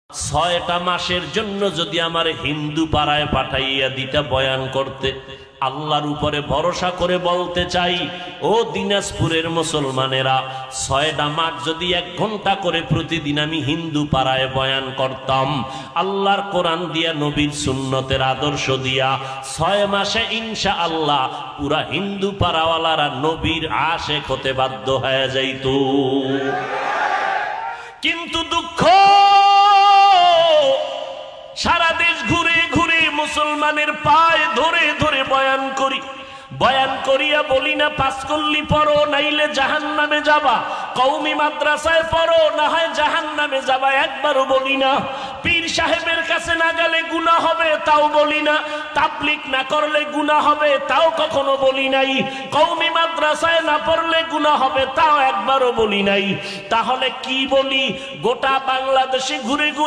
ছয়টা মাসের জন্য যদি আমার হিন্দু পাড়ায় পাঠাইয়া দিতা বয়ান করতে, আল্লাহর উপরে ভরসা করে বলতে চাই, ও দিনাজপুরের মুসলমানেরা, 6টা মাস যদি 1 ঘন্টা করে প্রতিদিন আমি হিন্দু পাড়ায় বয়ান করতাম, আল্লাহর কোরআন দিয়া, নবীর সুন্নতের আদর্শ দিয়া, 6 মাসে ইনশাআল্লাহ পুরা হিন্দু পাড়াওয়ালারা নবীর আশেক হতে বাধ্য হয়ে যাইত। কিন্তু দুঃখ, সারা দেশ ঘুরে ঘুরে মুসলমানের পায়ে ধরে ধরে বয়ান করি, বয়ান করিয়া বলি না 5 কল্লি পড়ো নাইলে জাহান্নামে যাবা, কওমি মাদ্রাসায় পড়ো না হয় জাহান্নামে যাবা, একবারও বলি না। পীর সাহেবের কাছে না গেলে গুনাহ হবে, তাও বলি না। তাবলীগ না করলে গুনাহ হবে, তাও কখনো বলি নাই। কওমি মাদ্রাসায় না পড়লে গুনাহ হবে, তাও একবারও বলি নাই। তাহলে কি বলি? গোটা বাংলাদেশে ঘুরে ঘুরে